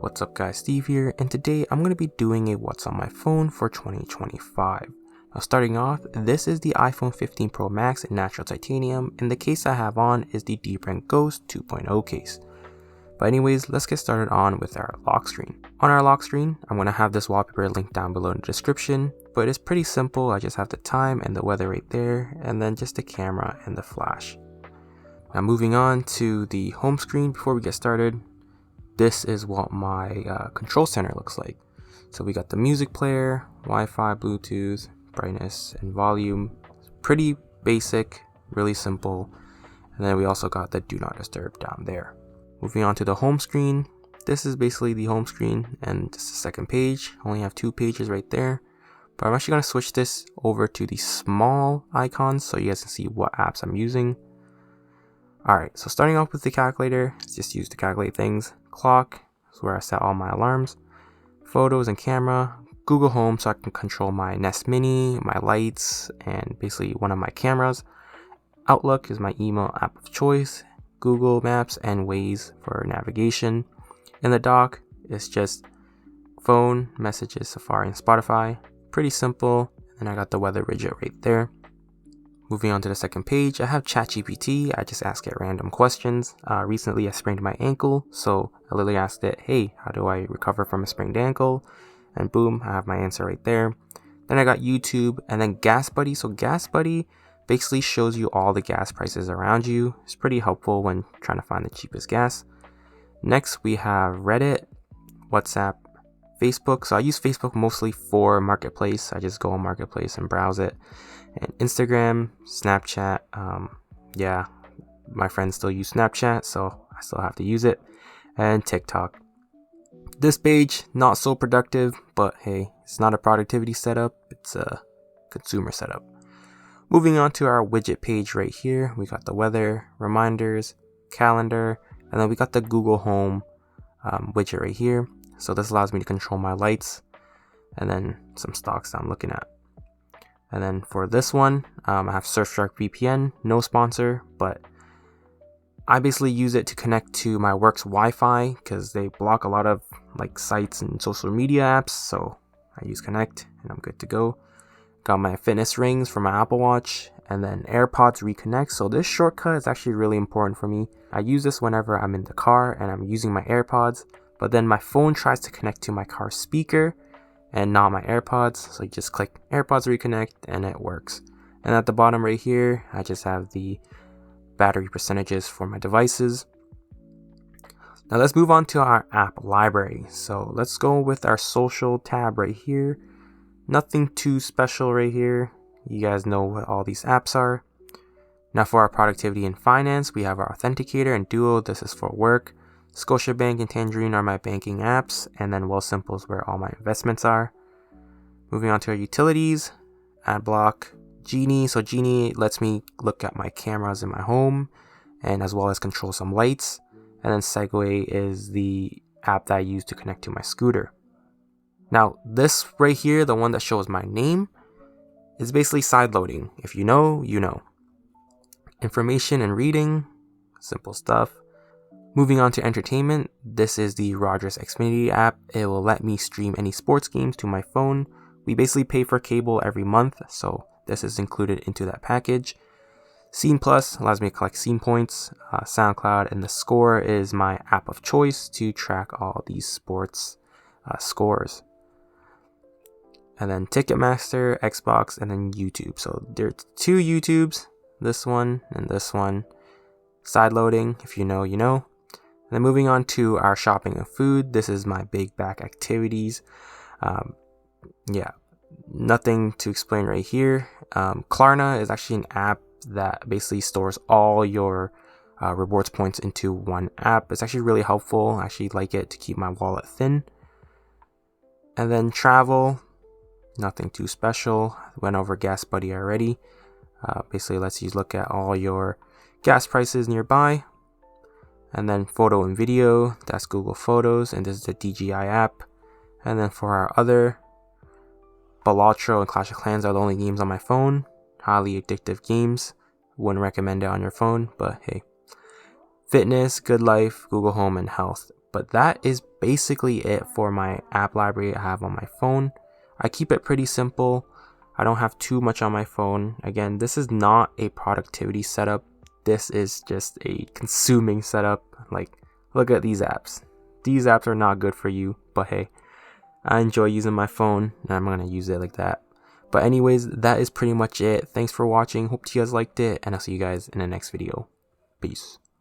What's up guys, Steve here, and today I'm going to be doing a what's on my phone for 2025. Now starting off, this is the iPhone 15 Pro Max in natural titanium, and the case I have on is the Dbrand Ghost 2.0 case. But anyways, let's get started on with our lock screen. On our lock screen, I'm going to have this wallpaper linked down below in the description, but it's pretty simple. I just have the time and the weather right there, and then just the camera and the flash. Now moving on to the home screen, before we get started, this is what my control center looks like. So we got the music player, Wi-Fi, Bluetooth, brightness, and volume. Pretty basic, really simple. And then we also got the do not disturb down there. Moving on to the home screen, this is basically the home screen and just the second page. I only have 2 pages right there. But I'm actually going to switch this over to the small icons so you guys can see what apps I'm using. Alright, so starting off with the calculator, it's just used to calculate things. Clock is where I set all my alarms. Photos and camera. Google Home so I can control my Nest Mini, my lights, and basically one of my cameras. Outlook is my email app of choice. Google Maps and Waze for navigation. And the dock is just phone, messages, Safari, and Spotify. Pretty simple. And I got the weather widget right there. Moving on to the second page, I have ChatGPT. I just ask it random questions. Recently I sprained my ankle, so I literally asked it, hey, how do I recover from a sprained ankle? And boom, I have my answer right there. Then I got YouTube and then Gas Buddy. So Gas Buddy basically shows you all the gas prices around you. It's pretty helpful when trying to find the cheapest gas. Next we have Reddit, WhatsApp, Facebook. So I use Facebook mostly for Marketplace. I just go on Marketplace and browse it. And Instagram, Snapchat, yeah, my friends still use Snapchat, so I still have to use it, and TikTok. This page, not so productive, but hey, it's not a productivity setup, it's a consumer setup. Moving on to our widget page right here, we got the weather, reminders, calendar, and then we got the Google Home widget right here. So this allows me to control my lights, and then some stocks that I'm looking at. And then for this one, I have Surfshark VPN, no sponsor, but I basically use it to connect to my work's Wi-Fi because they block a lot of like sites and social media apps. So I use Connect and I'm good to go. Got my fitness rings for my Apple Watch and then AirPods Reconnect. So this shortcut is actually really important for me. I use this whenever I'm in the car and I'm using my AirPods, but then my phone tries to connect to my car speaker and not my AirPods, so you just click AirPods Reconnect and it works. And at the bottom right here, I just have the battery percentages for my devices. Now let's move on to our app library. So let's go with our social tab right here. Nothing too special right here. You guys know what all these apps are. Now for our productivity and finance, we have our Authenticator and Duo. This is for work. Scotiabank and Tangerine are my banking apps, and then Wealthsimple is where all my investments are. Moving on to our utilities, AdBlock, Genie. So Genie lets me look at my cameras in my home, and as well as control some lights. And then Segway is the app that I use to connect to my scooter. Now this right here, the one that shows my name, is basically side loading. If you know, you know. Information and reading, simple stuff. Moving on to entertainment, this is the Rogers Xfinity app. It will let me stream any sports games to my phone. We basically pay for cable every month, so this is included into that package. Scene Plus allows me to collect scene points. SoundCloud and The Score is my app of choice to track all these sports scores. And then Ticketmaster, Xbox, and then YouTube. So there's 2 YouTubes, this one and this one. Side loading, if you know, you know. And then moving on to our shopping and food, this is my big back activities. Yeah, nothing to explain right here. Klarna is actually an app that basically stores all your rewards points into one app. It's actually really helpful. I actually like it to keep my wallet thin. And then travel, nothing too special. Went over Gas Buddy already. Basically lets you look at all your gas prices nearby. And then photo and video, that's Google Photos, and this is the DJI app. And then for our other, Balatro and Clash of Clans are the only games on my phone. Highly addictive games. Wouldn't recommend it on your phone, but hey. Fitness, Good Life, Google Home, and Health. But that is basically it for my app library I have on my phone. I keep it pretty simple. I don't have too much on my phone. Again, this is not a productivity setup. This is just a consuming setup. Like, look at these apps. These apps are not good for you, but hey, I enjoy using my phone and I'm gonna use it like that. But anyways, that is pretty much it. Thanks for watching. Hope you guys liked it, and I'll see you guys in the next video. Peace.